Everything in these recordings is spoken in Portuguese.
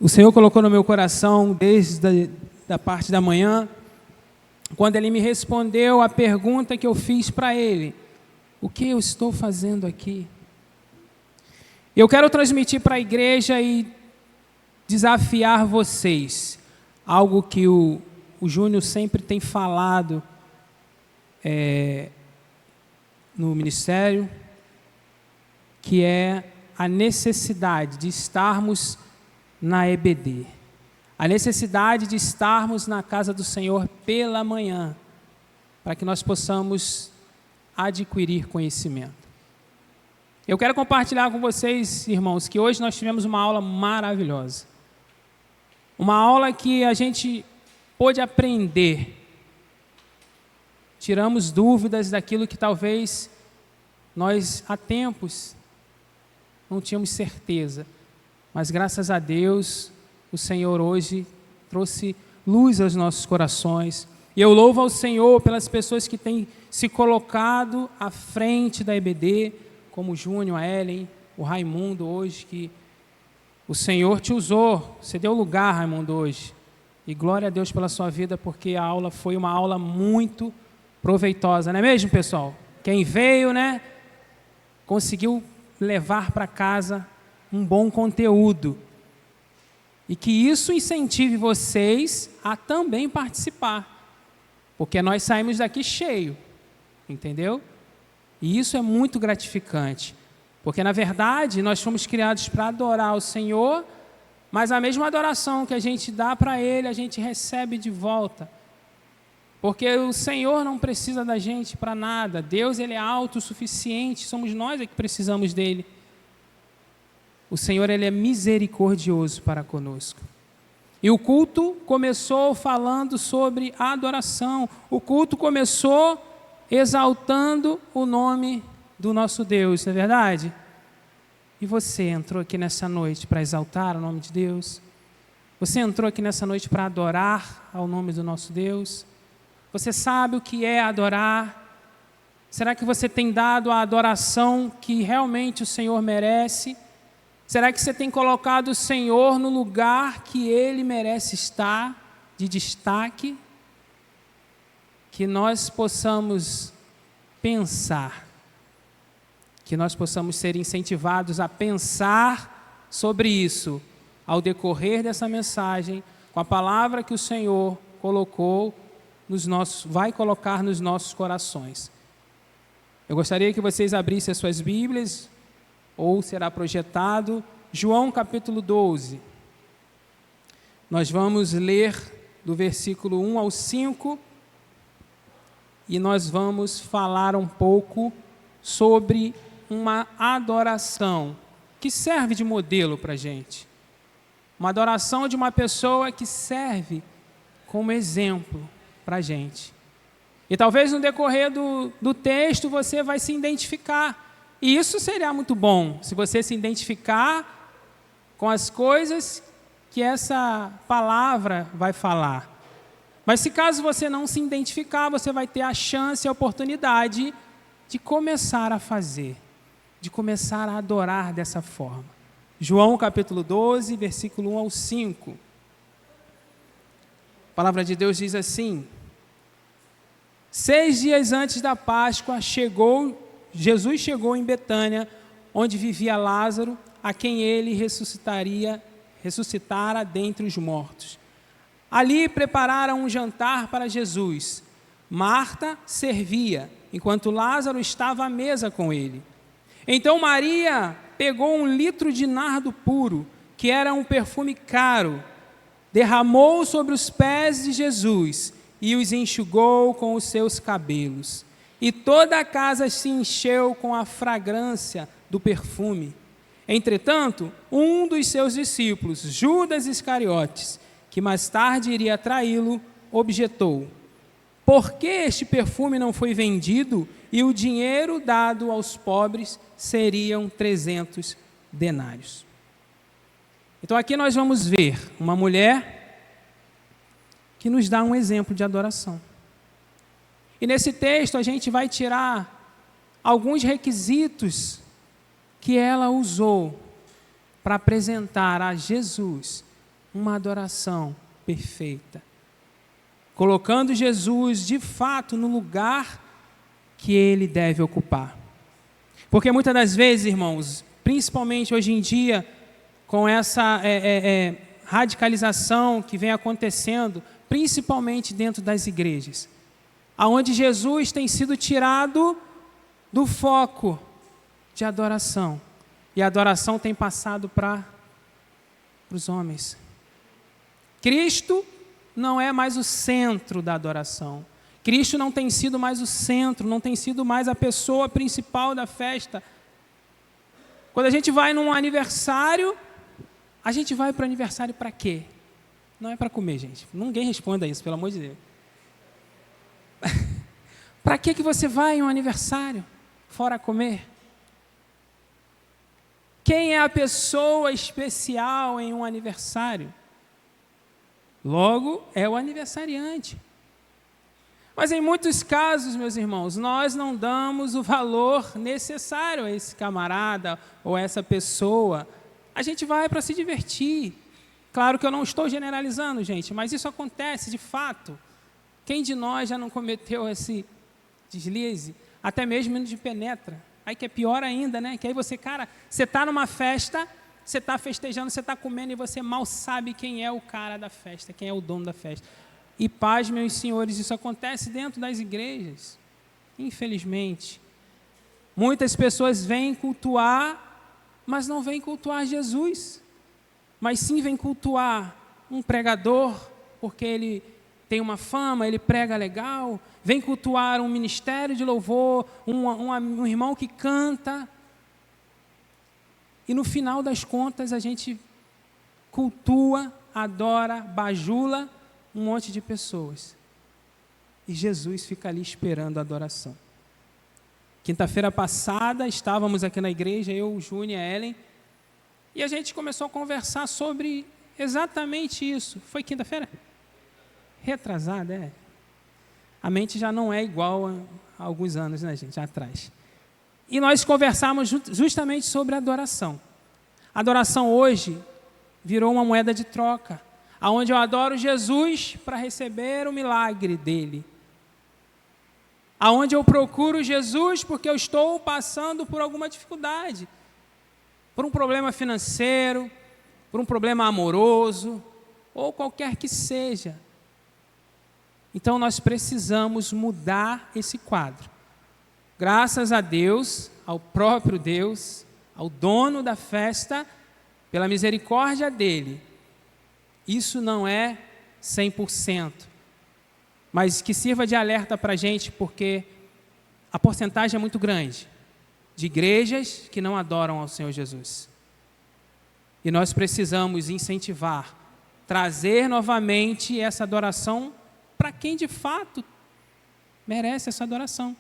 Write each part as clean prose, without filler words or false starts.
O Senhor colocou no meu coração desde a parte da manhã, quando Ele me respondeu a pergunta que eu fiz para Ele: o que eu estou fazendo aqui? Eu quero transmitir para a igreja e desafiar vocês, algo que o Júnior sempre tem falado no ministério, que é a necessidade de estarmos na EBD, a necessidade de estarmos na casa do Senhor pela manhã, para que nós possamos adquirir conhecimento. Eu quero compartilhar com vocês, irmãos, que hoje nós tivemos uma aula maravilhosa. Uma aula que a gente pôde aprender. Tiramos dúvidas daquilo que talvez nós, há tempos, não tínhamos certeza. Mas, graças a Deus, o Senhor hoje trouxe luz aos nossos corações. E eu louvo ao Senhor pelas pessoas que têm se colocado à frente da EBD, como o Júnior, a Ellen, o Raimundo hoje, que o Senhor te usou, você deu lugar, Raimundo, hoje. E glória a Deus pela sua vida, porque a aula foi uma aula muito proveitosa, não é mesmo, pessoal? Quem veio, né, conseguiu levar para casa um bom conteúdo. E que isso incentive vocês a também participar. Porque nós saímos daqui cheio, entendeu? E isso é muito gratificante. Porque, na verdade, nós fomos criados para adorar o Senhor, mas a mesma adoração que a gente dá para Ele, a gente recebe de volta. Porque o Senhor não precisa da gente para nada. Deus, Ele é autossuficiente, somos nós que precisamos dEle. O Senhor, Ele é misericordioso para conosco. E o culto começou falando sobre a adoração. O culto começou exaltando o nome do nosso Deus, não é verdade? E você entrou aqui nessa noite para exaltar o nome de Deus? Você entrou aqui nessa noite para adorar ao nome do nosso Deus? Você sabe o que é adorar? Será que você tem dado a adoração que realmente o Senhor merece? Será que você tem colocado o Senhor no lugar que Ele merece estar, de destaque? Que nós possamos pensar, que nós possamos ser incentivados a pensar sobre isso, ao decorrer dessa mensagem, com a palavra que o Senhor colocou vai colocar nos nossos corações. Eu gostaria que vocês abrissem as suas Bíblias, ou será projetado, João capítulo 12. Nós vamos ler do versículo 1 ao 5, e nós vamos falar um pouco sobre uma adoração que serve de modelo para a gente. Uma adoração de uma pessoa que serve como exemplo para a gente. E talvez no decorrer do texto você vai se identificar. E isso seria muito bom, se você se identificar com as coisas que essa palavra vai falar. Mas se caso você não se identificar, você vai ter a chance e a oportunidade de começar a fazer, de começar a adorar dessa forma. João capítulo 12, versículo 1 ao 5. A palavra de Deus diz assim: 6 dias antes da Páscoa, Jesus chegou em Betânia, onde vivia Lázaro, a quem ele ressuscitara dentre os mortos. Ali prepararam um jantar para Jesus. Marta servia, enquanto Lázaro estava à mesa com ele. Então Maria pegou 1 litro de nardo puro, que era um perfume caro, derramou sobre os pés de Jesus e os enxugou com os seus cabelos. E toda a casa se encheu com a fragrância do perfume. Entretanto, um dos seus discípulos, Judas Iscariotes, que mais tarde iria traí-lo, objetou: por que este perfume não foi vendido e o dinheiro dado aos pobres seriam 300 denários? Então aqui nós vamos ver uma mulher que nos dá um exemplo de adoração. E nesse texto a gente vai tirar alguns requisitos que ela usou para apresentar a Jesus uma adoração perfeita, colocando Jesus de fato no lugar que ele deve ocupar. Porque muitas das vezes, irmãos, principalmente hoje em dia, com essa radicalização que vem acontecendo, principalmente dentro das igrejas, aonde Jesus tem sido tirado do foco de adoração, e a adoração tem passado para os homens. Cristo não é mais o centro da adoração. Cristo não tem sido mais o centro, não tem sido mais a pessoa principal da festa. Quando a gente vai num aniversário, a gente vai para o aniversário para quê? Não é para comer, gente. Ninguém responda isso, pelo amor de Deus. Para que você vai em um aniversário, fora comer? Quem é a pessoa especial em um aniversário? Logo, é o aniversariante. Mas em muitos casos, meus irmãos, nós não damos o valor necessário a esse camarada ou a essa pessoa. A gente vai para se divertir. Claro que eu não estou generalizando, gente, mas isso acontece de fato. Quem de nós já não cometeu esse deslize? Até mesmo de penetra. Aí que é pior ainda, né? Que aí você está numa festa, você está festejando, você está comendo e você mal sabe quem é o cara da festa, quem é o dono da festa. E paz, meus senhores, isso acontece dentro das igrejas, infelizmente. Muitas pessoas vêm cultuar, mas não vêm cultuar Jesus, mas sim vêm cultuar um pregador, porque ele tem uma fama, ele prega legal, vem cultuar um ministério de louvor, um irmão que canta, e no final das contas a gente cultua, adora, bajula um monte de pessoas. E Jesus fica ali esperando a adoração. Quinta-feira passada, estávamos aqui na igreja, eu, o Júnior e a Ellen, e a gente começou a conversar sobre exatamente isso. Foi quinta-feira? Retrasada, é. A mente já não é igual a alguns anos, né, gente, atrás. E nós conversamos justamente sobre a adoração. A adoração hoje virou uma moeda de troca, aonde eu adoro Jesus para receber o milagre dele. Aonde eu procuro Jesus porque eu estou passando por alguma dificuldade, por um problema financeiro, por um problema amoroso, ou qualquer que seja. Então nós precisamos mudar esse quadro. Graças a Deus, ao próprio Deus, ao dono da festa, pela misericórdia dele, isso não é 100%, mas que sirva de alerta para a gente, porque a porcentagem é muito grande de igrejas que não adoram ao Senhor Jesus. E nós precisamos incentivar, trazer novamente essa adoração para quem de fato merece essa adoração.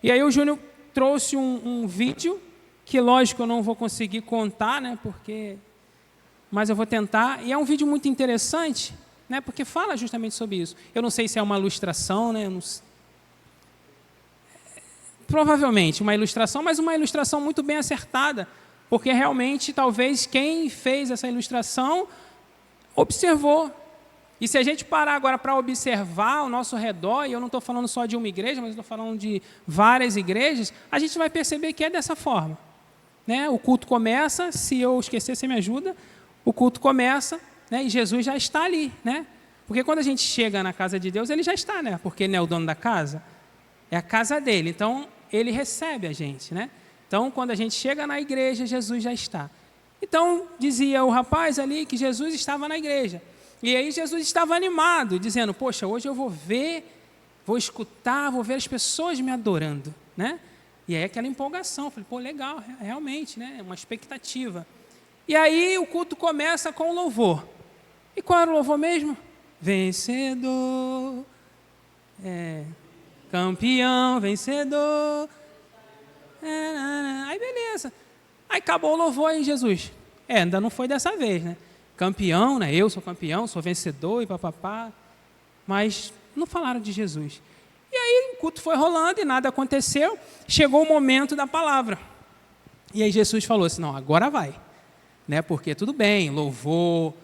E aí o Júnior trouxe um vídeo, que lógico eu não vou conseguir contar, né, mas eu vou tentar, e é um vídeo muito interessante, né, porque fala justamente sobre isso. Eu não sei se é uma ilustração, né, provavelmente uma ilustração, mas uma ilustração muito bem acertada, porque realmente talvez quem fez essa ilustração observou. E se a gente parar agora para observar ao nosso redor, e eu não estou falando só de uma igreja, mas estou falando de várias igrejas, a gente vai perceber que é dessa forma. Né? O culto começa, se eu esquecer, você me ajuda, o culto começa, né, e Jesus já está ali. Né? Porque quando a gente chega na casa de Deus, ele já está, né? Porque ele não é o dono da casa, é a casa dele, então ele recebe a gente. Né? Então, quando a gente chega na igreja, Jesus já está. Então, dizia o rapaz ali que Jesus estava na igreja. E aí Jesus estava animado, dizendo, poxa, hoje eu vou ver, vou escutar, vou ver as pessoas me adorando, né? E aí aquela empolgação, falei, pô, legal, realmente, né? Uma expectativa. E aí o culto começa com o louvor. E qual era o louvor mesmo? Vencedor, campeão, vencedor. Aí beleza. Aí acabou o louvor em Jesus. Ainda não foi dessa vez, né? Campeão, né? Eu sou campeão, sou vencedor e papapá. Mas não falaram de Jesus. E aí o culto foi rolando e nada aconteceu. Chegou o momento da palavra. E aí Jesus falou assim, não, agora vai. Né? Porque tudo bem, louvor,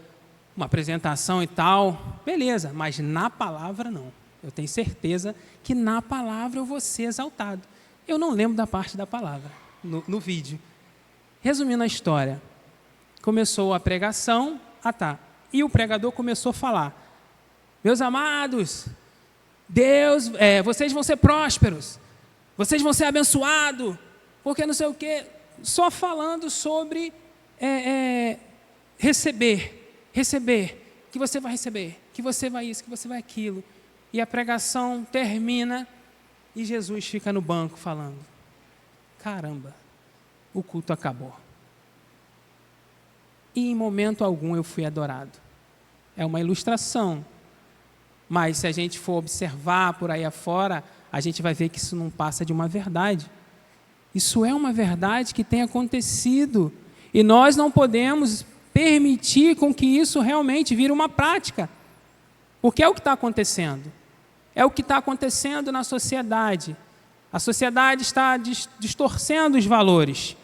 uma apresentação e tal, beleza, mas na palavra não. Eu tenho certeza que na palavra eu vou ser exaltado. Eu não lembro da parte da palavra no vídeo. Resumindo a história, começou a pregação, e o pregador começou a falar: meus amados, vocês vão ser prósperos, vocês vão ser abençoados, porque não sei o quê, só falando sobre receber, que você vai receber, que você vai isso, que você vai aquilo. E a pregação termina e Jesus fica no banco falando: caramba, o culto acabou. E em momento algum eu fui adorado. É uma ilustração, mas se a gente for observar por aí afora, a gente vai ver que isso não passa de uma verdade. Isso é uma verdade que tem acontecido, e nós não podemos permitir com que isso realmente vire uma prática, porque é o que está acontecendo. É o que está acontecendo na sociedade. A sociedade está distorcendo os valores.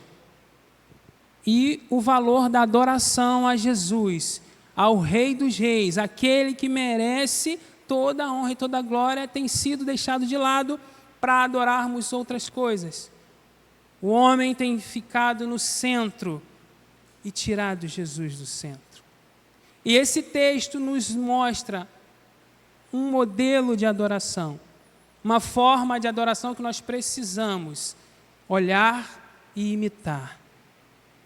E o valor da adoração a Jesus, ao Rei dos Reis, aquele que merece toda a honra e toda a glória, tem sido deixado de lado para adorarmos outras coisas. O homem tem ficado no centro e tirado Jesus do centro. E esse texto nos mostra um modelo de adoração, uma forma de adoração que nós precisamos olhar e imitar.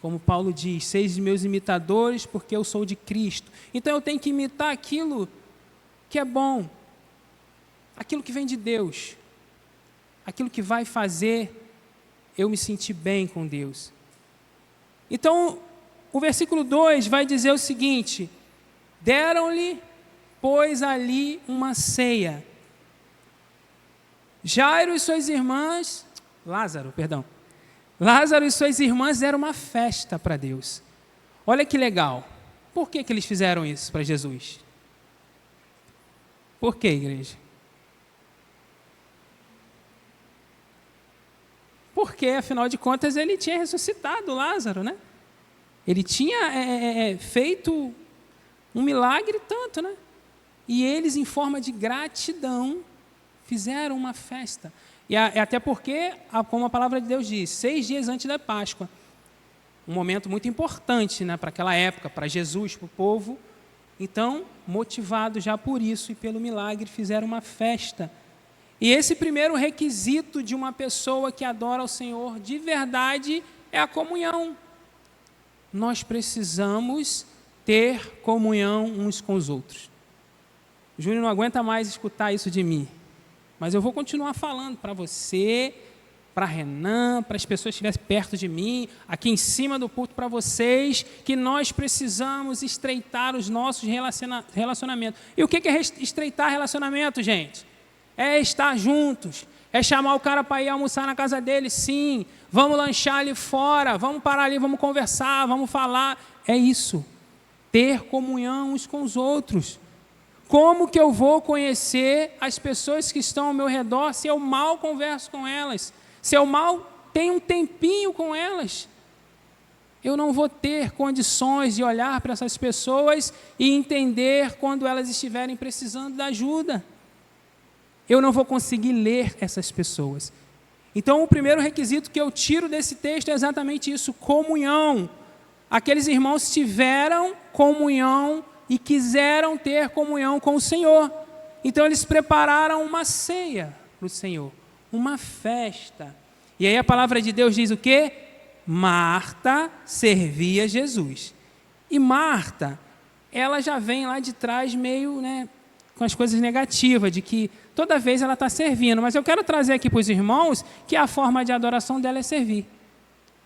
Como Paulo diz: seis meus imitadores, porque eu sou de Cristo. Então eu tenho que imitar aquilo que é bom, aquilo que vem de Deus, aquilo que vai fazer eu me sentir bem com Deus. Então, o versículo 2 vai dizer o seguinte: deram-lhe, pois, ali uma ceia. Lázaro e suas irmãs deram uma festa para Deus. Olha que legal. Por que eles fizeram isso para Jesus? Por que, igreja? Porque, afinal de contas, ele tinha ressuscitado Lázaro, né? Ele tinha feito um milagre tanto, né? E eles, em forma de gratidão, fizeram uma festa. E até porque, como a palavra de Deus diz, 6 dias antes da Páscoa, um momento muito importante, né, para aquela época, para Jesus, para o povo. Então, motivados já por isso e pelo milagre, fizeram uma festa. E esse primeiro requisito de uma pessoa que adora ao Senhor de verdade é a comunhão. Nós precisamos ter comunhão uns com os outros. O Júnior não aguenta mais escutar isso de mim, mas eu vou continuar falando para você, para Renan, para as pessoas que estivessem perto de mim, aqui em cima do púlpito, para vocês, que nós precisamos estreitar os nossos relacionamentos. E o que é estreitar relacionamento, gente? É estar juntos, é chamar o cara para ir almoçar na casa dele, sim, vamos lanchar ali fora, vamos parar ali, vamos conversar, vamos falar. É isso, ter comunhão uns com os outros. Como que eu vou conhecer as pessoas que estão ao meu redor se eu mal converso com elas? Se eu mal tenho um tempinho com elas? Eu não vou ter condições de olhar para essas pessoas e entender quando elas estiverem precisando de ajuda. Eu não vou conseguir ler essas pessoas. Então, o primeiro requisito que eu tiro desse texto é exatamente isso: comunhão. Aqueles irmãos tiveram comunhão e quiseram ter comunhão com o Senhor. Então, eles prepararam uma ceia para o Senhor, uma festa. E aí a palavra de Deus diz o quê? Marta servia Jesus. E Marta, ela já vem lá de trás meio, com as coisas negativas, de que toda vez ela está servindo. Mas eu quero trazer aqui para os irmãos que a forma de adoração dela é servir.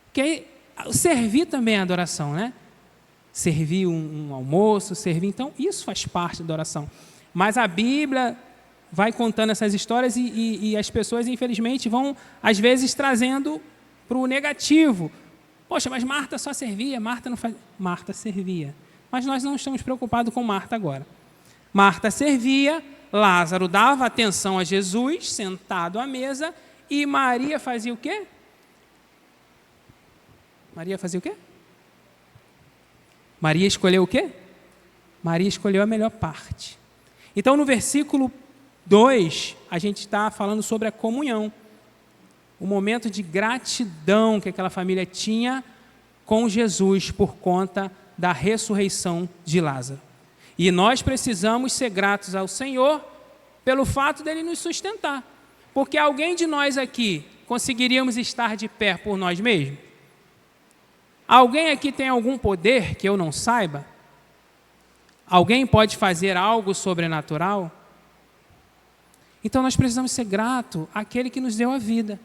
Porque servir também é adoração, né? Servir um almoço, servir. Então, isso faz parte da adoração. Mas a Bíblia vai contando essas histórias e as pessoas, infelizmente, vão, às vezes, trazendo para o negativo. Poxa, mas Marta só servia, Marta não faz... Marta servia. Mas nós não estamos preocupados com Marta agora. Marta servia, Lázaro dava atenção a Jesus, sentado à mesa, e Maria fazia o quê? Maria fazia o quê? Maria escolheu o quê? Maria escolheu a melhor parte. Então, no versículo 2, a gente está falando sobre a comunhão. O momento de gratidão que aquela família tinha com Jesus por conta da ressurreição de Lázaro. E nós precisamos ser gratos ao Senhor pelo fato dele nos sustentar. Porque alguém de nós aqui conseguiríamos estar de pé por nós mesmos? Alguém aqui tem algum poder que eu não saiba? Alguém pode fazer algo sobrenatural? Então nós precisamos ser gratos àquele que nos deu a vida.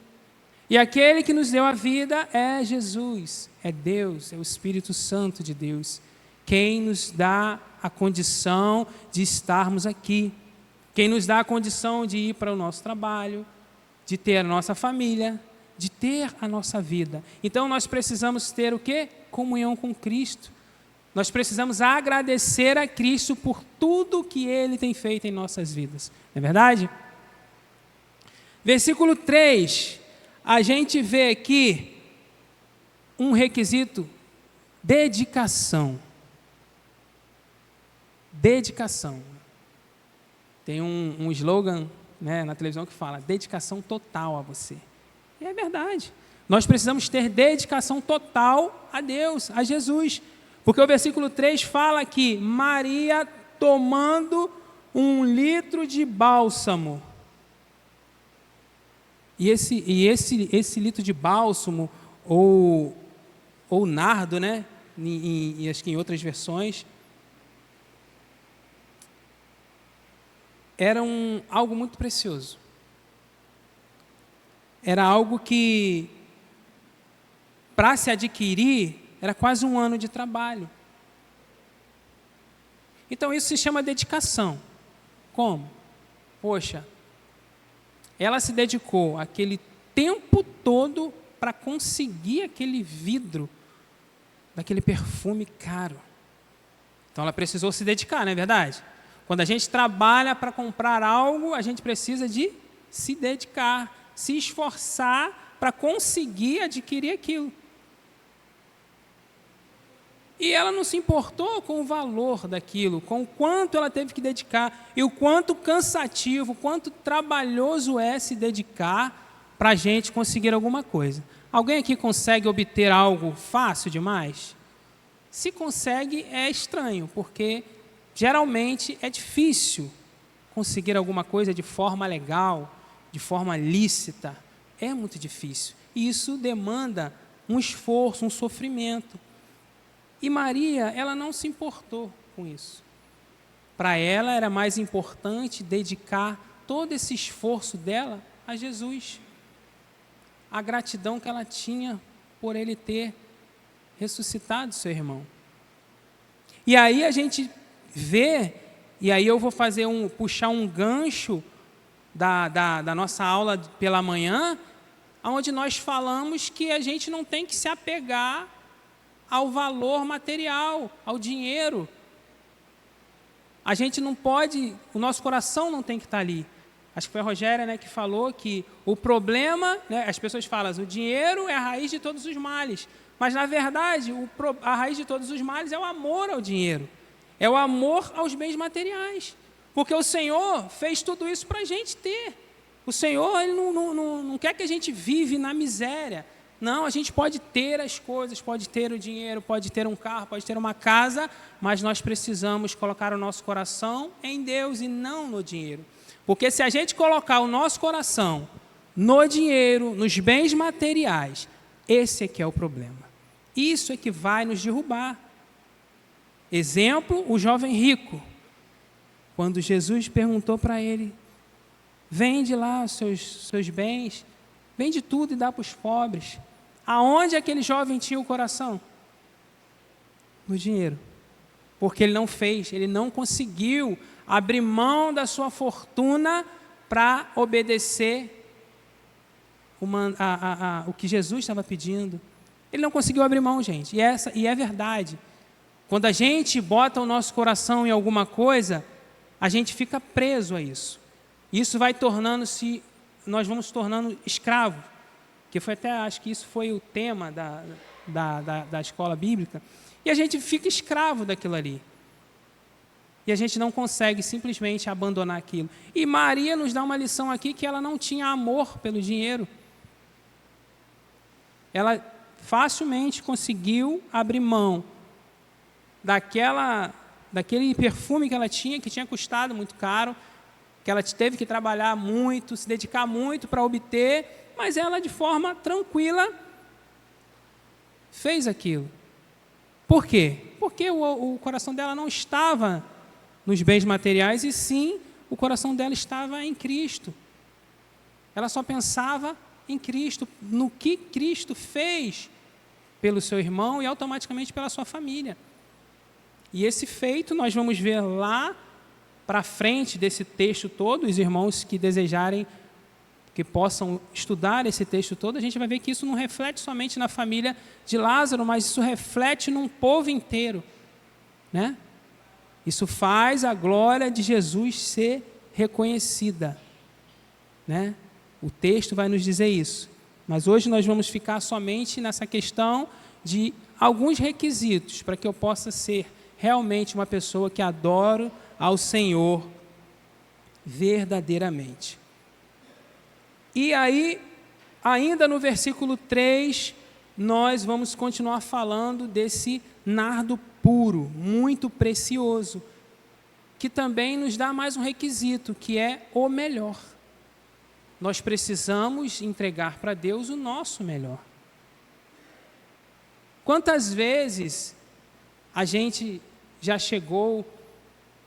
E aquele que nos deu a vida é Jesus, é Deus, é o Espírito Santo de Deus, quem nos dá a condição de estarmos aqui, quem nos dá a condição de ir para o nosso trabalho, de ter a nossa família, de ter a nossa vida. Então nós precisamos ter o quê? Comunhão com Cristo. Nós precisamos agradecer a Cristo por tudo que Ele tem feito em nossas vidas. Não é verdade? Versículo 3, a gente vê aqui um requisito: dedicação. Dedicação. Tem um slogan, né, na televisão que fala: dedicação total a você. E é verdade. Nós precisamos ter dedicação total a Deus, a Jesus. Porque o versículo 3 fala que Maria tomando 1 litro de bálsamo. E esse litro de bálsamo, ou nardo, né? Acho que em outras versões, era algo muito precioso. Era algo que, para se adquirir, era quase 1 ano de trabalho. Então isso se chama dedicação. Como? Poxa, ela se dedicou aquele tempo todo para conseguir aquele vidro daquele perfume caro. Então ela precisou se dedicar, não é verdade? Quando a gente trabalha para comprar algo, a gente precisa de se dedicar, se esforçar para conseguir adquirir aquilo. E ela não se importou com o valor daquilo, com o quanto ela teve que dedicar e o quanto cansativo, o quanto trabalhoso é se dedicar para a gente conseguir alguma coisa. Alguém aqui consegue obter algo fácil demais? Se consegue, é estranho, porque geralmente é difícil conseguir alguma coisa de forma legal, de forma lícita. É muito difícil. E isso demanda um esforço, um sofrimento. E Maria, ela não se importou com isso. Para ela era mais importante dedicar todo esse esforço dela a Jesus. A gratidão que ela tinha por ele ter ressuscitado seu irmão. E aí a gente vê, e aí eu vou puxar um gancho da nossa aula pela manhã, onde nós falamos que a gente não tem que se apegar ao valor material, ao dinheiro. A gente não pode, o nosso coração não tem que estar ali. Acho que foi a Rogéria, né, que falou que o problema, né, as pessoas falam, o dinheiro é a raiz de todos os males. Mas, na verdade, a raiz de todos os males é o amor ao dinheiro. É o amor aos bens materiais. Porque o Senhor fez tudo isso para a gente ter. O Senhor, Ele não quer que a gente vive na miséria. Não, a gente pode ter as coisas, pode ter o dinheiro, pode ter um carro, pode ter uma casa, mas nós precisamos colocar o nosso coração em Deus e não no dinheiro. Porque se a gente colocar o nosso coração no dinheiro, nos bens materiais, esse é que é o problema. Isso é que vai nos derrubar. Exemplo, o jovem rico. Quando Jesus perguntou para ele, vende lá os seus bens, vende tudo e dá para os pobres. Aonde aquele jovem tinha o coração? No dinheiro. Porque ele não fez, ele não conseguiu abrir mão da sua fortuna para obedecer o que Jesus estava pedindo. Ele não conseguiu abrir mão, gente. E é verdade. Quando a gente bota o nosso coração em alguma coisa, a gente fica preso a isso. Isso vai nós vamos tornando escravos. Que foi até, acho que isso foi o tema da escola bíblica, e a gente fica escravo daquilo ali. E a gente não consegue simplesmente abandonar aquilo. E Maria nos dá uma lição aqui que ela não tinha amor pelo dinheiro. Ela facilmente conseguiu abrir mão daquele perfume que ela tinha, que tinha custado muito caro, que ela teve que trabalhar muito, se dedicar muito para obter, mas ela, de forma tranquila, fez aquilo. Por quê? Porque o coração dela não estava nos bens materiais, e sim, o coração dela estava em Cristo. Ela só pensava em Cristo, no que Cristo fez pelo seu irmão e automaticamente pela sua família. E esse feito nós vamos ver lá para frente desse texto todo. Os irmãos que desejarem, que possam estudar esse texto todo, a gente vai ver que isso não reflete somente na família de Lázaro, mas isso reflete num povo inteiro, né? Isso faz a glória de Jesus ser reconhecida, né? O texto vai nos dizer isso. Mas hoje nós vamos ficar somente nessa questão de alguns requisitos para que eu possa ser realmente uma pessoa que adoro ao Senhor verdadeiramente. E aí, ainda no versículo 3, nós vamos continuar falando desse nardo puro, muito precioso, que também nos dá mais um requisito, que é o melhor. Nós precisamos entregar para Deus o nosso melhor. Quantas vezes a gente já chegou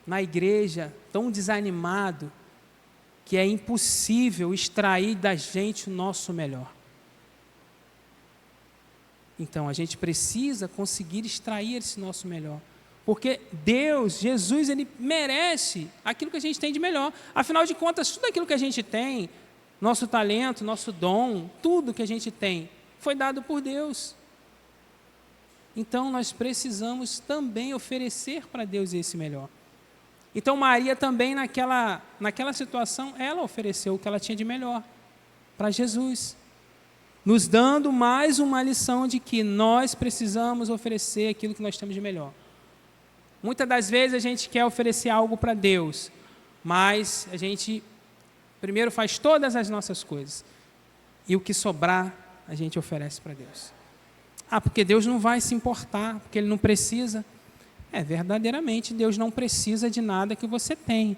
na igreja tão desanimado que é impossível extrair da gente o nosso melhor? Então, a gente precisa conseguir extrair esse nosso melhor. Porque Deus, Jesus, Ele merece aquilo que a gente tem de melhor. Afinal de contas, tudo aquilo que a gente tem, nosso talento, nosso dom, tudo que a gente tem, foi dado por Deus. Então, nós precisamos também oferecer para Deus esse melhor. Então, Maria também, naquela situação, ela ofereceu o que ela tinha de melhor para Jesus, nos dando mais uma lição de que nós precisamos oferecer aquilo que nós temos de melhor. Muitas das vezes a gente quer oferecer algo para Deus, mas a gente primeiro faz todas as nossas coisas, e o que sobrar a gente oferece para Deus. Porque Deus não vai se importar, porque Ele não precisa. Verdadeiramente, Deus não precisa de nada que você tem,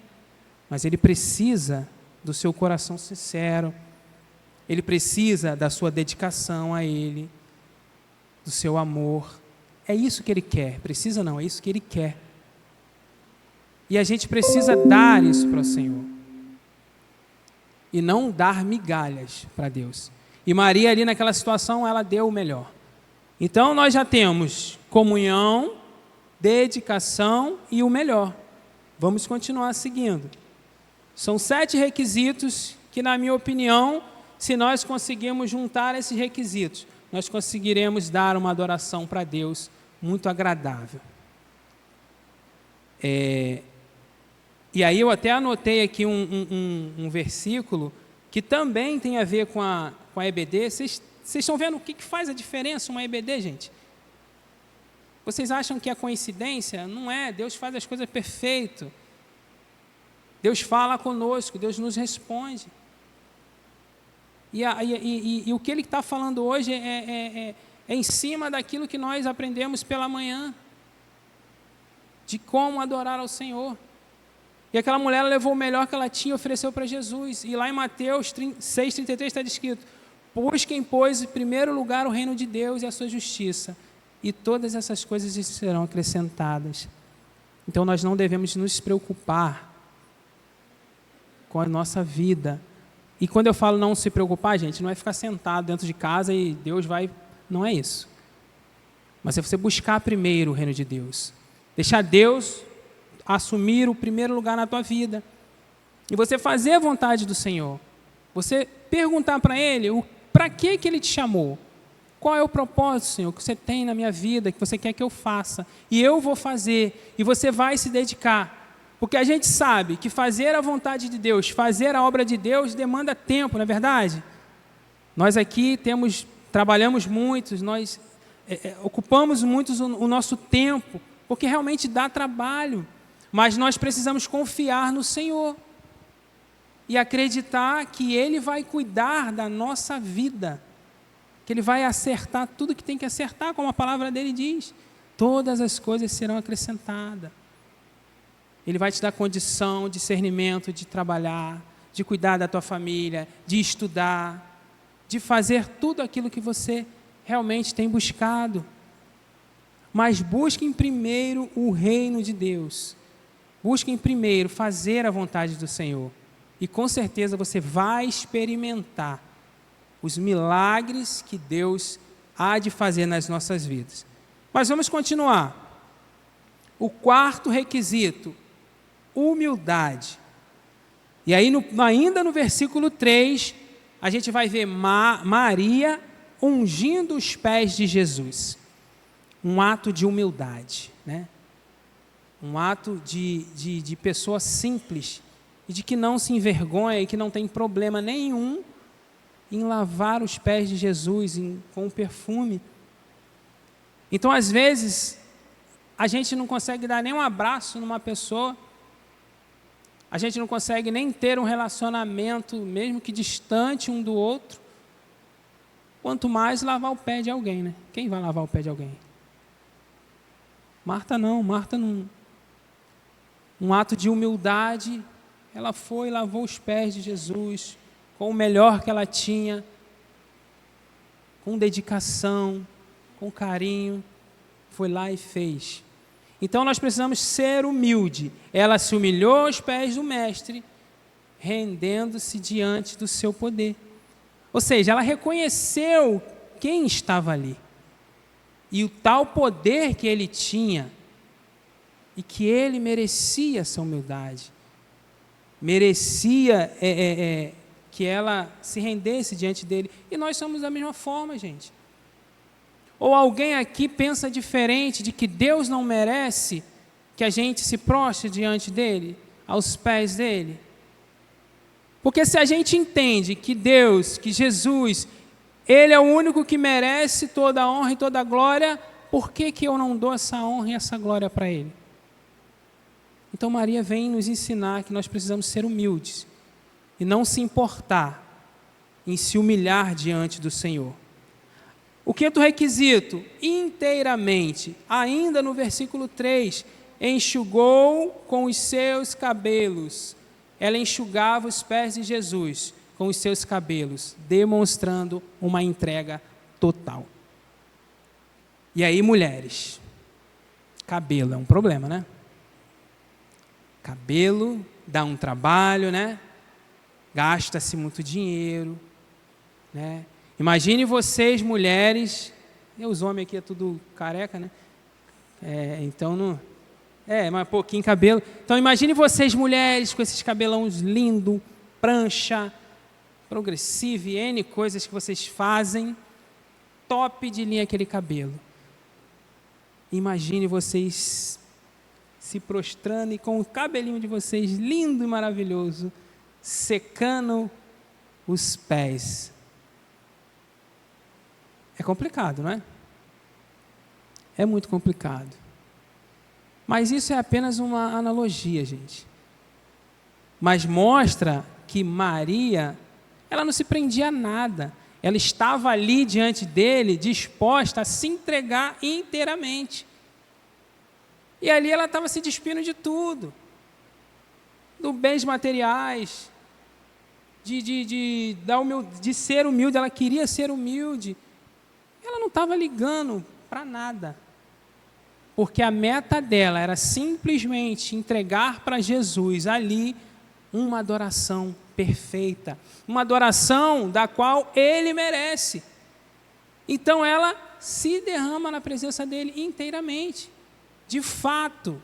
mas Ele precisa do seu coração sincero, Ele precisa da sua dedicação a Ele, do seu amor. É isso que Ele quer. Precisa não, é isso que Ele quer. E a gente precisa dar isso para o Senhor, e não dar migalhas para Deus. E Maria ali naquela situação, ela deu o melhor. Então nós já temos comunhão, dedicação e o melhor. Vamos continuar seguindo. São 7 requisitos que, na minha opinião, se nós conseguirmos juntar esses requisitos, nós conseguiremos dar uma adoração para Deus muito agradável. E aí eu até anotei aqui um versículo que também tem a ver com a EBD. Vocês estão vendo o que faz a diferença uma EBD, gente? Vocês acham que é coincidência? Não é. Deus faz as coisas perfeito. Deus fala conosco, Deus nos responde. E o que Ele está falando hoje é em cima daquilo que nós aprendemos pela manhã, de como adorar ao Senhor. E aquela mulher levou o melhor que ela tinha e ofereceu para Jesus. E lá em Mateus 6,33 está escrito: busquem, pois, em primeiro lugar o reino de Deus e a sua justiça, e todas essas coisas lhes serão acrescentadas. Então nós não devemos nos preocupar com a nossa vida. E quando eu falo não se preocupar, gente, não é ficar sentado dentro de casa e Deus vai... Não é isso. Mas é você buscar primeiro o reino de Deus. Deixar Deus assumir o primeiro lugar na tua vida. E você fazer a vontade do Senhor. Você perguntar para Ele para que Ele te chamou. Qual é o propósito, Senhor, que você tem na minha vida, que você quer que eu faça. E eu vou fazer. E você vai se dedicar. Porque a gente sabe que fazer a vontade de Deus, fazer a obra de Deus demanda tempo, não é verdade? Nós aqui trabalhamos muito, nós ocupamos muito o nosso tempo, porque realmente dá trabalho. Mas nós precisamos confiar no Senhor e acreditar que Ele vai cuidar da nossa vida, que Ele vai acertar tudo que tem que acertar, como a palavra dele diz. Todas as coisas serão acrescentadas. Ele vai te dar condição, discernimento de trabalhar, de cuidar da tua família, de estudar, de fazer tudo aquilo que você realmente tem buscado. Mas busquem primeiro o reino de Deus. Busquem primeiro fazer a vontade do Senhor. E com certeza você vai experimentar os milagres que Deus há de fazer nas nossas vidas. Mas vamos continuar. O quarto requisito, humildade. E aí, ainda no versículo 3, a gente vai ver Maria ungindo os pés de Jesus. Um ato de humildade, né? Um ato de pessoa simples e de que não se envergonha e que não tem problema nenhum em lavar os pés de Jesus com perfume. Então, às vezes, a gente não consegue dar nem um abraço numa pessoa, a gente não consegue nem ter um relacionamento, mesmo que distante um do outro, quanto mais lavar o pé de alguém, né? Quem vai lavar o pé de alguém? Marta não. Um ato de humildade, ela foi e lavou os pés de Jesus, com o melhor que ela tinha, com dedicação, com carinho, foi lá e fez. Então nós precisamos ser humilde. Ela se humilhou aos pés do Mestre, rendendo-se diante do seu poder. Ou seja, ela reconheceu quem estava ali e o tal poder que ele tinha e que ele merecia essa humildade, merecia que ela se rendesse diante dele. E nós somos da mesma forma, gente. Ou alguém aqui pensa diferente, de que Deus não merece que a gente se prostre diante dele, aos pés dele? Porque se a gente entende que Deus, que Jesus, Ele é o único que merece toda a honra e toda a glória, por que eu não dou essa honra e essa glória para Ele? Então Maria vem nos ensinar que nós precisamos ser humildes e não se importar em se humilhar diante do Senhor. O quinto requisito, inteiramente, ainda no versículo 3, enxugou com os seus cabelos. Ela enxugava os pés de Jesus com os seus cabelos, demonstrando uma entrega total. E aí, mulheres, cabelo é um problema, né? Cabelo dá um trabalho, né? Gasta-se muito dinheiro, né? Imagine vocês, mulheres, os homens aqui é tudo careca, né? Então não... mas pouquinho cabelo. Então imagine vocês, mulheres, com esses cabelões lindos, prancha, progressivo, N coisas que vocês fazem, top de linha aquele cabelo. Imagine vocês se prostrando e com o cabelinho de vocês, lindo e maravilhoso, secando os pés. É complicado, não é? É muito complicado. Mas isso é apenas uma analogia, gente. Mas mostra que Maria, ela não se prendia a nada. Ela estava ali diante dele, disposta a se entregar inteiramente. E ali ela estava se despindo de tudo. Do bens materiais, de ser humilde, ela queria ser humilde. Ela não estava ligando para nada, porque a meta dela era simplesmente entregar para Jesus ali uma adoração perfeita, uma adoração da qual Ele merece. Então ela se derrama na presença dEle inteiramente, de fato,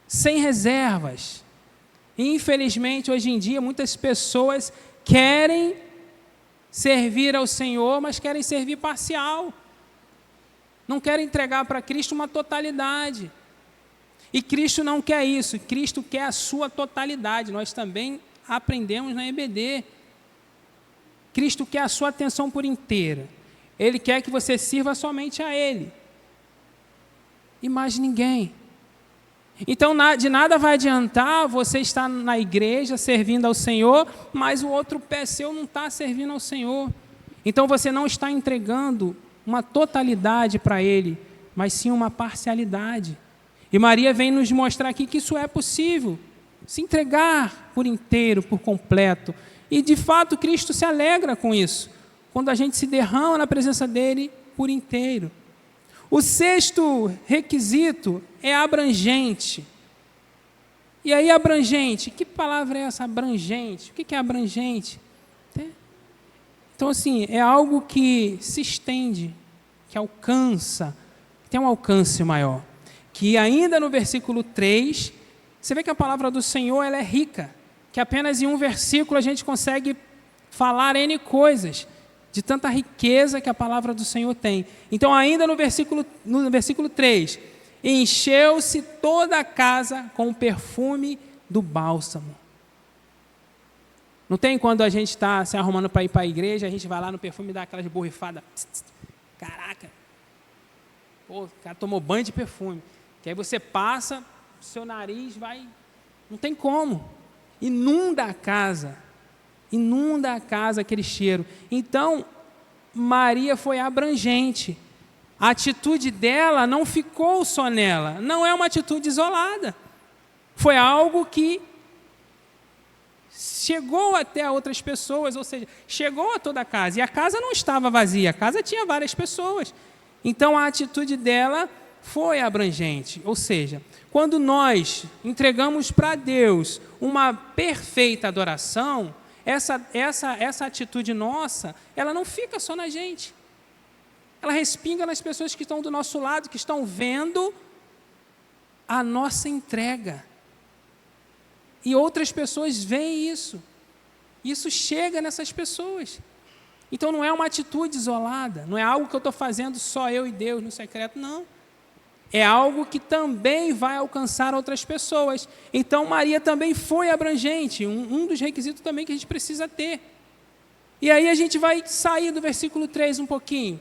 sem reservas. E, infelizmente, hoje em dia, muitas pessoas querem servir ao Senhor, mas querem servir parcial. Não querem entregar para Cristo uma totalidade. E Cristo não quer isso. Cristo quer a sua totalidade. Nós também aprendemos na EBD. Cristo quer a sua atenção por inteira. Ele quer que você sirva somente a Ele. E mais ninguém. Então, de nada vai adiantar você estar na igreja servindo ao Senhor, mas o outro pé seu não está servindo ao Senhor. Então, você não está entregando uma totalidade para Ele, mas sim uma parcialidade. E Maria vem nos mostrar aqui que isso é possível, se entregar por inteiro, por completo. E, de fato, Cristo se alegra com isso, quando a gente se derrama na presença dEle por inteiro. O sexto requisito é abrangente. E aí, abrangente, que palavra é essa, abrangente? O que é abrangente? Então, assim, é algo que se estende, que alcança, tem um alcance maior. Que ainda no versículo 3, você vê que a palavra do Senhor ela é rica, que apenas em um versículo a gente consegue falar N coisas, de tanta riqueza que a palavra do Senhor tem. Então, ainda no versículo 3, encheu-se toda a casa com o perfume do bálsamo. Não tem quando a gente está se arrumando para ir para a igreja, a gente vai lá no perfume e dá aquelas borrifadas. Caraca! Pô, o cara tomou banho de perfume. Que aí você passa, seu nariz vai... Não tem como. Inunda a casa aquele cheiro. Então, Maria foi abrangente. A atitude dela não ficou só nela, não é uma atitude isolada. Foi algo que chegou até outras pessoas, ou seja, chegou a toda a casa. E a casa não estava vazia, a casa tinha várias pessoas. Então, a atitude dela foi abrangente. Ou seja, quando nós entregamos para Deus uma perfeita adoração, essa atitude nossa, ela não fica só na gente. Ela respinga nas pessoas que estão do nosso lado, que estão vendo a nossa entrega. E outras pessoas veem isso. Isso chega nessas pessoas. Então não é uma atitude isolada, não é algo que eu estou fazendo só eu e Deus no secreto, não. É algo que também vai alcançar outras pessoas. Então, Maria também foi abrangente, um dos requisitos também que a gente precisa ter. E aí a gente vai sair do versículo 3 um pouquinho.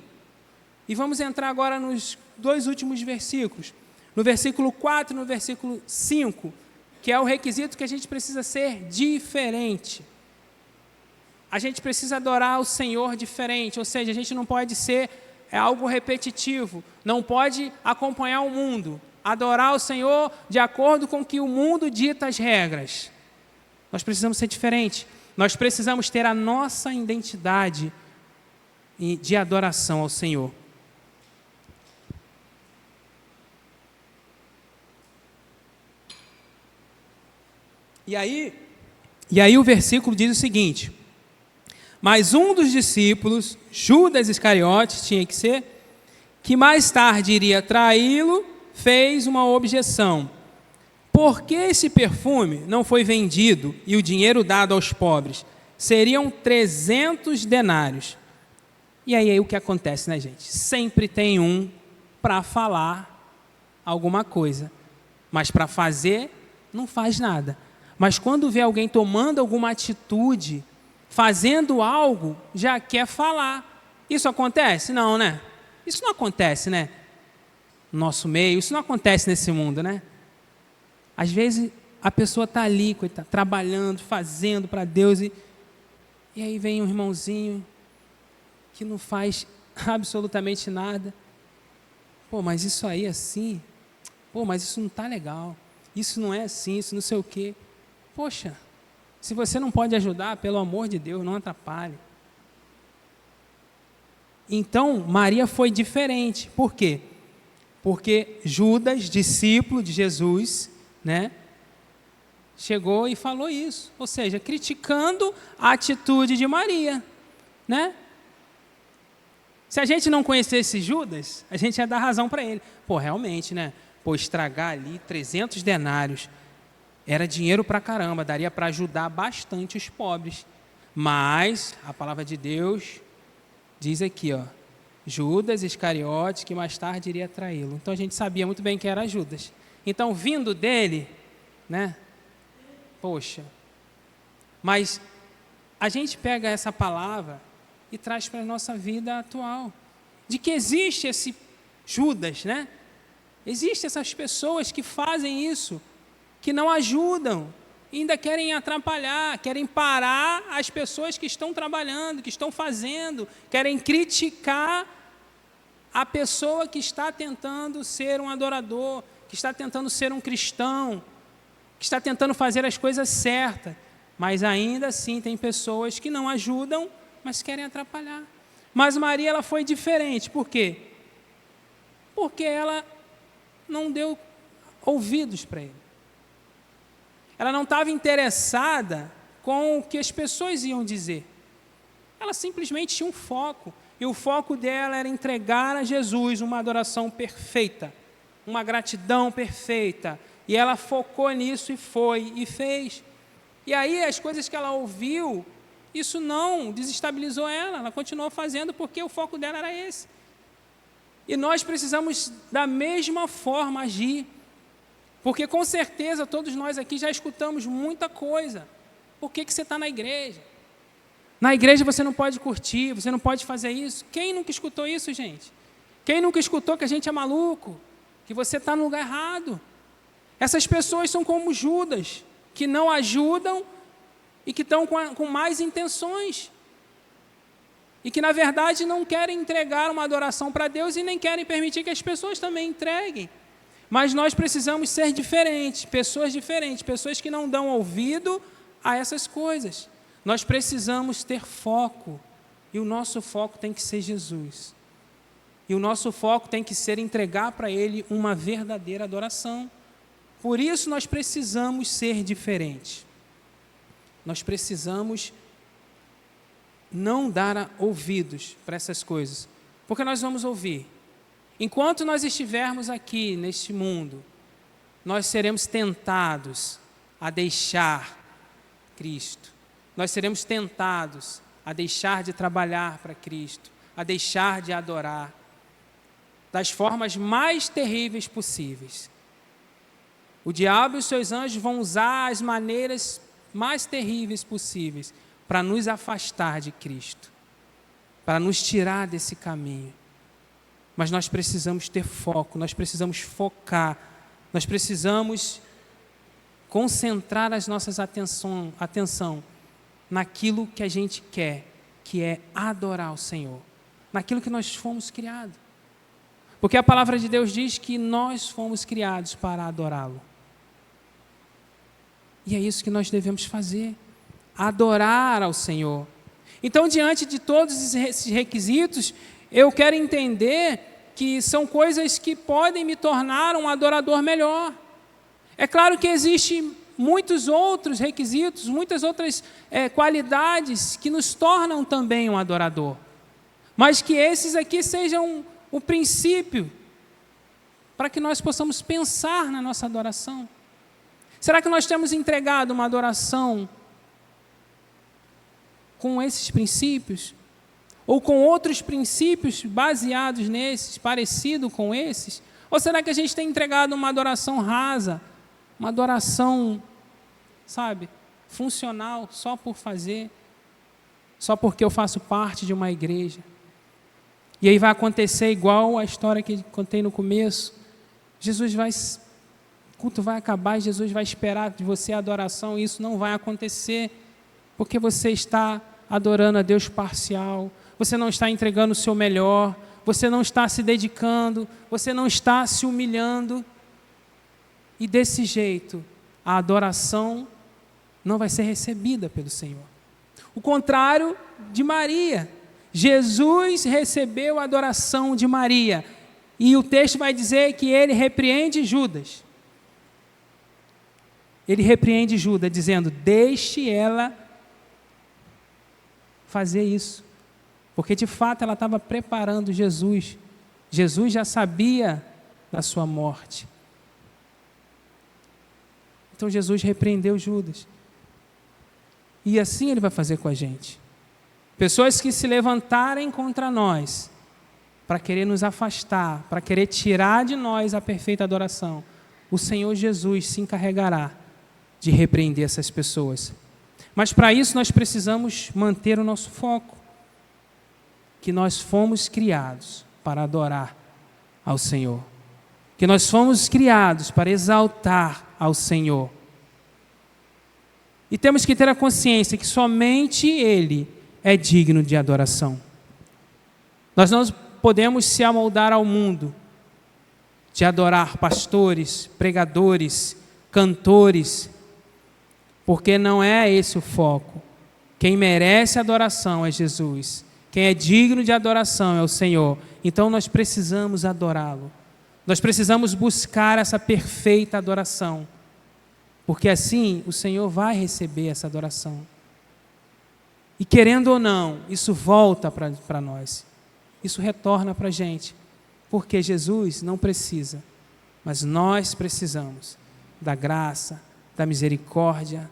E vamos entrar agora nos dois últimos versículos. No versículo 4 e no versículo 5, que é o requisito que a gente precisa ser diferente. A gente precisa adorar o Senhor diferente, ou seja, a gente não pode ser algo repetitivo, não pode acompanhar o mundo, adorar o Senhor de acordo com que o mundo dita as regras. Nós precisamos ser diferentes, nós precisamos ter a nossa identidade de adoração ao Senhor. E aí o versículo diz o seguinte: mas um dos discípulos, Judas Iscariotes, tinha que ser, que mais tarde iria traí-lo, fez uma objeção. Por que esse perfume não foi vendido e o dinheiro dado aos pobres? Seriam 300 denários. E aí o que acontece, né, gente? Sempre tem um para falar alguma coisa, mas para fazer, não faz nada. Mas quando vê alguém tomando alguma atitude, fazendo algo, já quer falar. Isso acontece? Não, né? Isso não acontece, né? No nosso meio, isso não acontece nesse mundo, né? Às vezes a pessoa está ali, coitada, trabalhando, fazendo para Deus, e aí vem um irmãozinho que não faz absolutamente nada. Pô, mas isso aí é assim? Pô, mas isso não está legal. Isso não é assim, isso não sei o quê. Poxa, se você não pode ajudar, pelo amor de Deus, não atrapalhe. Então, Maria foi diferente. Por quê? Porque Judas, discípulo de Jesus, né, chegou e falou isso. Ou seja, criticando a atitude de Maria, né? Se a gente não conhecesse Judas, a gente ia dar razão para ele. Pô, realmente, né? Pô, estragar ali 300 denários. Era dinheiro pra caramba, daria para ajudar bastante os pobres. Mas a palavra de Deus diz aqui, ó, Judas Iscariotes, que mais tarde iria traí-lo. Então a gente sabia muito bem que era Judas. Então, vindo dele, né? Poxa. Mas a gente pega essa palavra e traz para a nossa vida atual. De que existe esse Judas, né? Existem essas pessoas que fazem isso, que não ajudam, ainda querem atrapalhar, querem parar as pessoas que estão trabalhando, que estão fazendo, querem criticar a pessoa que está tentando ser um adorador, que está tentando ser um cristão, que está tentando fazer as coisas certas, mas ainda assim tem pessoas que não ajudam, mas querem atrapalhar. Mas Maria, ela foi diferente. Por quê? Porque ela não deu ouvidos para ele. Ela não estava interessada com o que as pessoas iam dizer. Ela simplesmente tinha um foco. E o foco dela era entregar a Jesus uma adoração perfeita, uma gratidão perfeita. E ela focou nisso e foi e fez. E aí as coisas que ela ouviu, isso não desestabilizou ela. Ela continuou fazendo porque o foco dela era esse. E nós precisamos da mesma forma agir. Porque com certeza todos nós aqui já escutamos muita coisa. Por que você está na igreja? Na igreja você não pode curtir, você não pode fazer isso. Quem nunca escutou isso, gente? Quem nunca escutou que a gente é maluco? Que você está no lugar errado? Essas pessoas são como Judas, que não ajudam e que estão com mais intenções. E que, na verdade, não querem entregar uma adoração para Deus e nem querem permitir que as pessoas também entreguem. Mas nós precisamos ser diferentes, pessoas que não dão ouvido a essas coisas. Nós precisamos ter foco, e o nosso foco tem que ser Jesus. E o nosso foco tem que ser entregar para Ele uma verdadeira adoração. Por isso nós precisamos ser diferentes. Nós precisamos não dar ouvidos para essas coisas, porque nós vamos ouvir. Enquanto nós estivermos aqui neste mundo, nós seremos tentados a deixar Cristo. Nós seremos tentados a deixar de trabalhar para Cristo, a deixar de adorar, das formas mais terríveis possíveis. O diabo e os seus anjos vão usar as maneiras mais terríveis possíveis para nos afastar de Cristo, para nos tirar desse caminho. Mas nós precisamos ter foco, nós precisamos focar, nós precisamos concentrar as nossas atenção naquilo que a gente quer, que é adorar o Senhor, naquilo que nós fomos criados. Porque a palavra de Deus diz que nós fomos criados para adorá-lo. E é isso que nós devemos fazer, adorar ao Senhor. Então, diante de todos esses requisitos, eu quero entender que são coisas que podem me tornar um adorador melhor. É claro que existem muitos outros requisitos, muitas outras qualidades que nos tornam também um adorador. Mas que esses aqui sejam o princípio para que nós possamos pensar na nossa adoração. Será que nós temos entregado uma adoração com esses princípios? Ou com outros princípios baseados nesses, parecido com esses? Ou será que a gente tem entregado uma adoração rasa, uma adoração, sabe, funcional, só por fazer, só porque eu faço parte de uma igreja? E aí vai acontecer igual a história que contei no começo. O culto vai acabar e Jesus vai esperar de você a adoração, e isso não vai acontecer, porque você está adorando a Deus parcial, você não está entregando o seu melhor, você não está se dedicando, você não está se humilhando, e desse jeito, a adoração não vai ser recebida pelo Senhor. O contrário de Maria, Jesus recebeu a adoração de Maria, e o texto vai dizer que ele repreende Judas. Ele repreende Judas, dizendo: deixe ela fazer isso. Porque, de fato, ela estava preparando Jesus. Jesus já sabia da sua morte. Então, Jesus repreendeu Judas. E assim Ele vai fazer com a gente. Pessoas que se levantarem contra nós, para querer nos afastar, para querer tirar de nós a perfeita adoração, o Senhor Jesus se encarregará de repreender essas pessoas. Mas para isso nós precisamos manter o nosso foco, que nós fomos criados para adorar ao Senhor. que nós fomos criados para exaltar ao Senhor. E temos que ter a consciência que somente Ele é digno de adoração. Nós não podemos se amoldar ao mundo, de adorar pastores, pregadores, cantores, porque não é esse o foco. Quem merece adoração é Jesus. Quem é digno de adoração é o Senhor. Então nós precisamos adorá-lo. Nós precisamos buscar essa perfeita adoração, porque assim o Senhor vai receber essa adoração. E querendo ou não, isso volta para nós. Isso retorna para a gente. Porque Jesus não precisa, mas nós precisamos da graça, da misericórdia,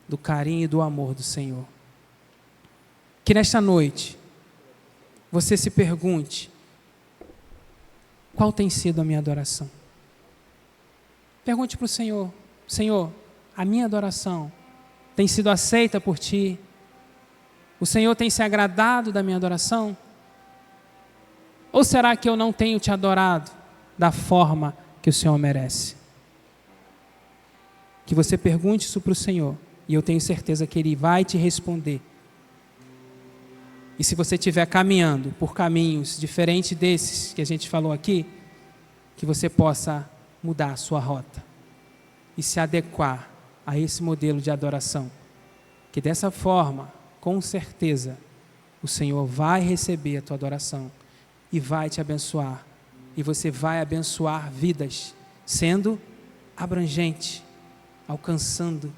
do carinho e do amor do Senhor. Que nesta noite você se pergunte: qual tem sido a minha adoração? Pergunte para o Senhor: Senhor, a minha adoração tem sido aceita por Ti? O Senhor tem se agradado da minha adoração? Ou será que eu não tenho Te adorado da forma que o Senhor merece? Que você pergunte isso para o Senhor, e eu tenho certeza que Ele vai te responder. E se você estiver caminhando por caminhos diferentes desses que a gente falou aqui, que você possa mudar a sua rota e se adequar a esse modelo de adoração. Que dessa forma, com certeza, o Senhor vai receber a tua adoração e vai te abençoar. E você vai abençoar vidas, sendo abrangente, alcançando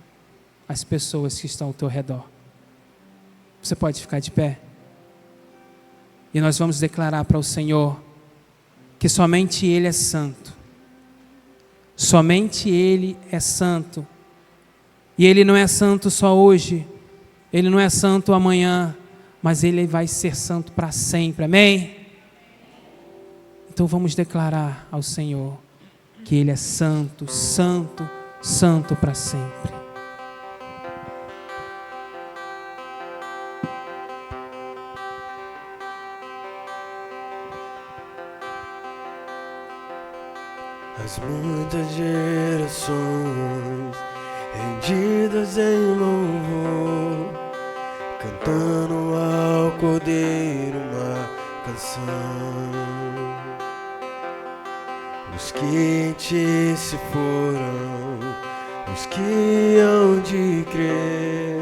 as pessoas que estão ao teu redor. Você pode ficar de pé? E nós vamos declarar para o Senhor que somente Ele é santo. Somente Ele é santo. E Ele não é santo só hoje, Ele não é santo amanhã, mas Ele vai ser santo para sempre. Amém? Então vamos declarar ao Senhor que Ele é santo, santo, santo para sempre. As muitas gerações rendidas em louvor, cantando ao Cordeiro uma canção. Os que em Ti se foram, os que hão de crer,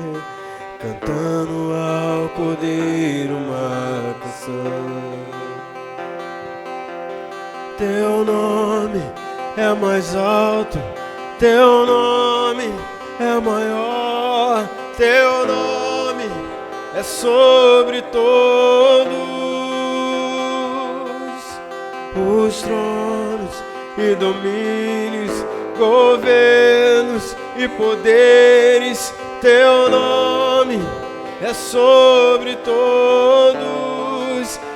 cantando ao Cordeiro uma canção. Teu nome é mais alto, Teu nome é maior, Teu nome é sobre todos os tronos e domínios, governos e poderes. Teu nome é sobre todos,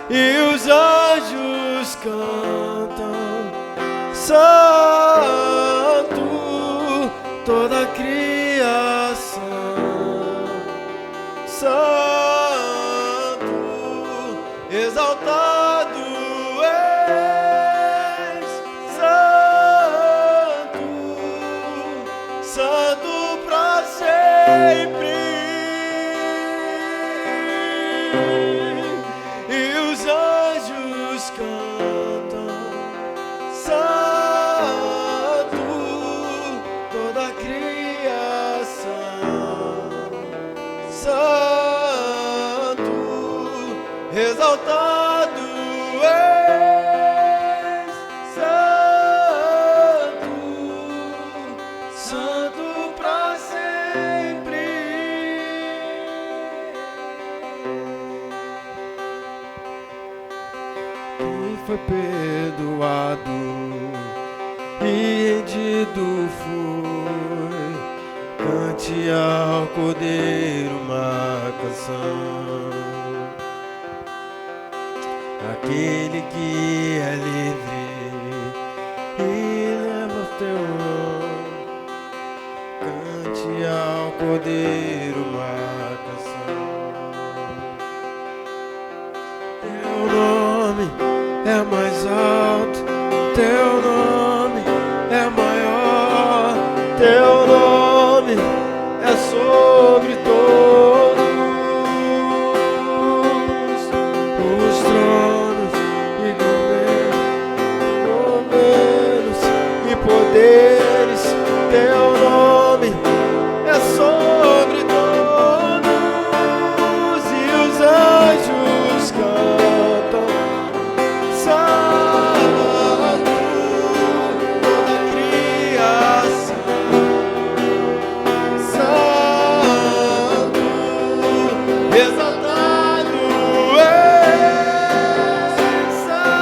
e os anjos cantam santo, toda a criação, santo, exaltado és, santo, santo para sempre. E os anjos cantam santo, toda a criação, santo, exaltado és, santo, santo para sempre. Quem foi perdoado e rendido foi, cante ao Cordeiro uma canção. Aquele que é livre e leva o teu nome, cante ao Cordeiro uma canção. Teu nome é mais alto, Teu nome teu nome é sobre todos os tronos e governos e poderes. Teu nome é sobre todos e os anjos cantam. Santo, toda a criação. Santo, exaltado és. Santo,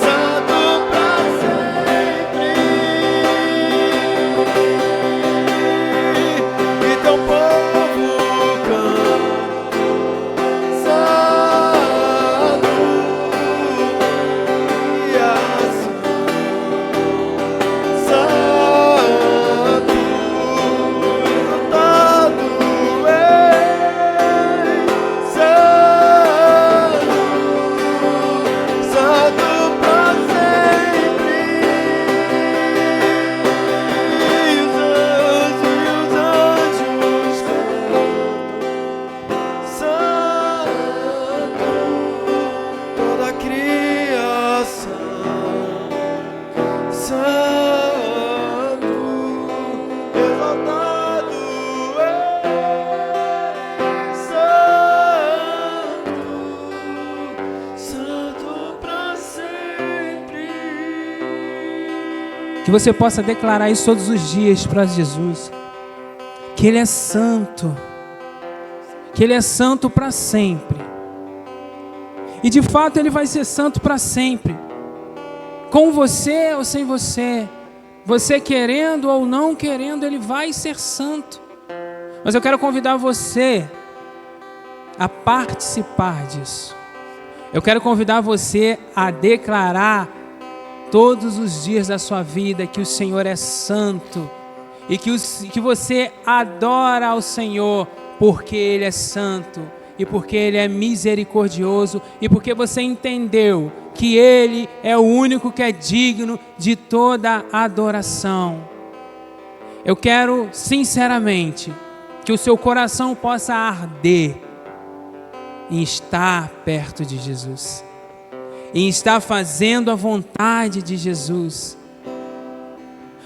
santo pra sempre. E teu povo canta. Santo, criação. Santo, exaltado és. Santo, santo pra sempre. E os anjos cantam. Santo, toda a criação. Santo, exaltado és. Santo, santo pra sempre. Que você possa declarar isso todos os dias para Jesus. Que Ele é santo. Que Ele é santo para sempre. E de fato Ele vai ser santo para sempre. Com você ou sem você. Você querendo ou não querendo, Ele vai ser santo. Mas eu quero convidar você a participar disso. Eu quero convidar você a declarar todos os dias da sua vida que o Senhor é santo e que você adora ao Senhor porque Ele é santo e porque Ele é misericordioso e porque você entendeu que Ele é o único que é digno de toda adoração. Eu quero sinceramente que o seu coração possa arder em estar perto de Jesus, em estar fazendo a vontade de Jesus.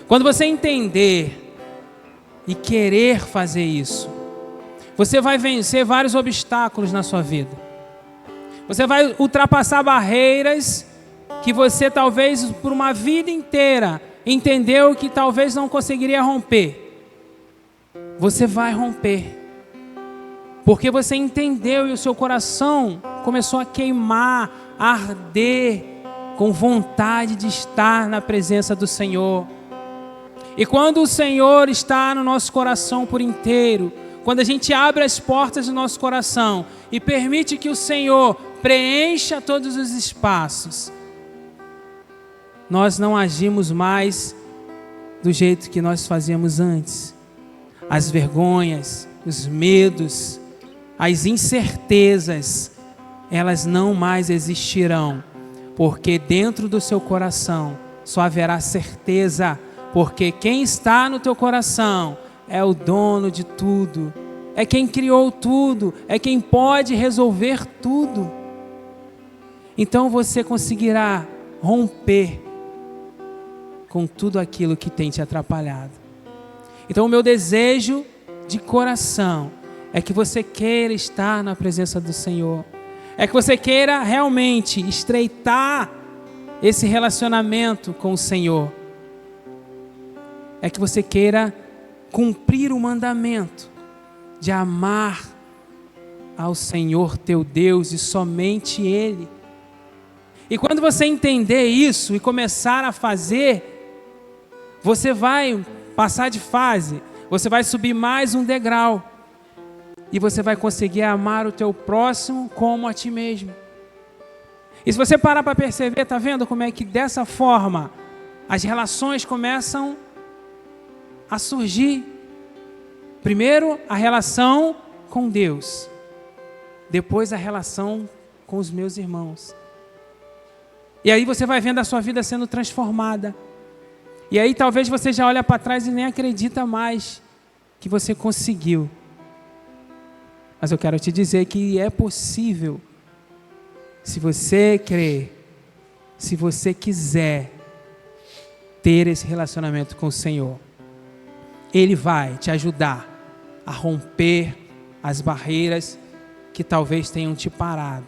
Quando você entender e querer fazer isso, você vai vencer vários obstáculos na sua vida. Você vai ultrapassar barreiras que você talvez por uma vida inteira entendeu que talvez não conseguiria romper. Você vai romper. Porque você entendeu e o seu coração começou a queimar, a arder com vontade de estar na presença do Senhor. E quando o Senhor está no nosso coração por inteiro, quando a gente abre as portas do nosso coração e permite que o Senhor preencha todos os espaços, nós não agimos mais do jeito que nós fazíamos antes. As vergonhas, os medos, as incertezas, elas não mais existirão, porque dentro do seu coração só haverá certeza, porque quem está no teu coração é o dono de tudo, é quem criou tudo, é quem pode resolver tudo. Então você conseguirá romper com tudo aquilo que tem te atrapalhado. Então o meu desejo de coração é que você queira estar na presença do Senhor, é que você queira realmente estreitar esse relacionamento com o Senhor, é que você queira cumprir o mandamento de amar ao Senhor teu Deus e somente Ele. E quando você entender isso e começar a fazer, você vai passar de fase, você vai subir mais um degrau e você vai conseguir amar o teu próximo como a ti mesmo. E se você parar para perceber, está vendo como é que dessa forma as relações começam a surgir? Primeiro a relação com Deus, depois a relação com os meus irmãos. E aí você vai vendo a sua vida sendo transformada. E aí talvez você já olha para trás e nem acredita mais que você conseguiu. Mas eu quero te dizer que é possível, se você crer, se você quiser ter esse relacionamento com o Senhor. Ele vai te ajudar a romper as barreiras que talvez tenham te parado,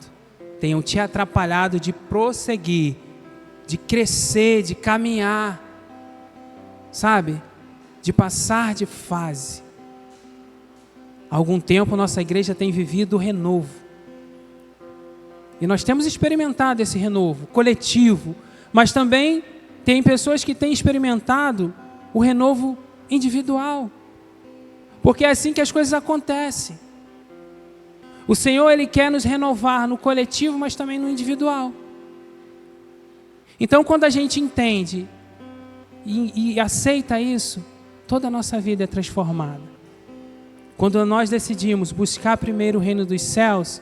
tenham te atrapalhado de prosseguir, de crescer, de caminhar, sabe? De passar de fase. Há algum tempo nossa igreja tem vivido o renovo. E nós temos experimentado esse renovo coletivo, mas também tem pessoas que têm experimentado o renovo individual. Porque é assim que as coisas acontecem. O Senhor, Ele quer nos renovar no coletivo, mas também no individual. Então, quando a gente entende e aceita isso, toda a nossa vida é transformada. Quando nós decidimos buscar primeiro o reino dos céus,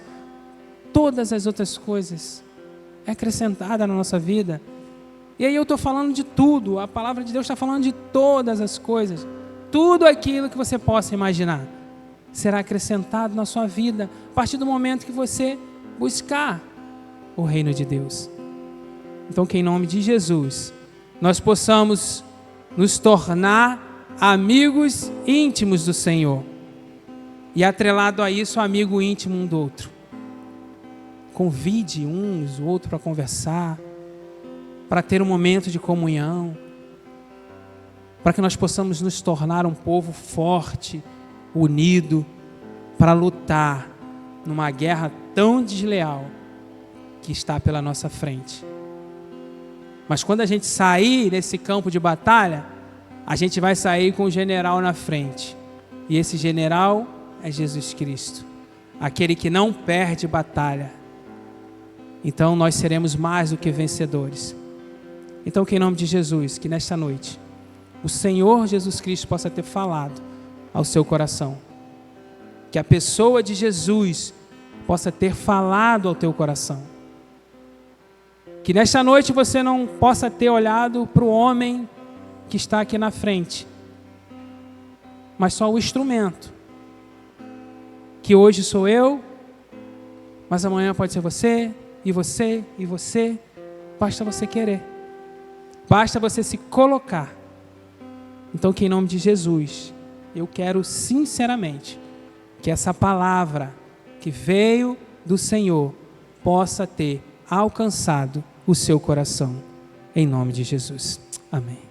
todas as outras coisas é acrescentada na nossa vida. E aí eu estou falando de tudo, a palavra de Deus está falando de todas as coisas. Tudo aquilo que você possa imaginar será acrescentado na sua vida a partir do momento que você buscar o reino de Deus. Então, que em nome de Jesus, nós possamos nos tornar amigos íntimos do Senhor. E atrelado a isso, amigo íntimo um do outro. Convide uns o outro para conversar, para ter um momento de comunhão, para que nós possamos nos tornar um povo forte, unido, para lutar numa guerra tão desleal que está pela nossa frente. Mas quando a gente sair nesse campo de batalha, a gente vai sair com o general na frente. E esse general é Jesus Cristo, aquele que não perde batalha. Então nós seremos mais do que vencedores. Então, que em nome de Jesus, que nesta noite o Senhor Jesus Cristo possa ter falado ao seu coração. Que a pessoa de Jesus possa ter falado ao teu coração. Que nesta noite você não possa ter olhado para o homem que está aqui na frente, mas só o instrumento. Que hoje sou eu, mas amanhã pode ser você, e você, e você. Basta você querer. Basta você se colocar. Então, que em nome de Jesus, eu quero sinceramente que essa palavra que veio do Senhor possa ter alcançado o seu coração. Em nome de Jesus. Amém.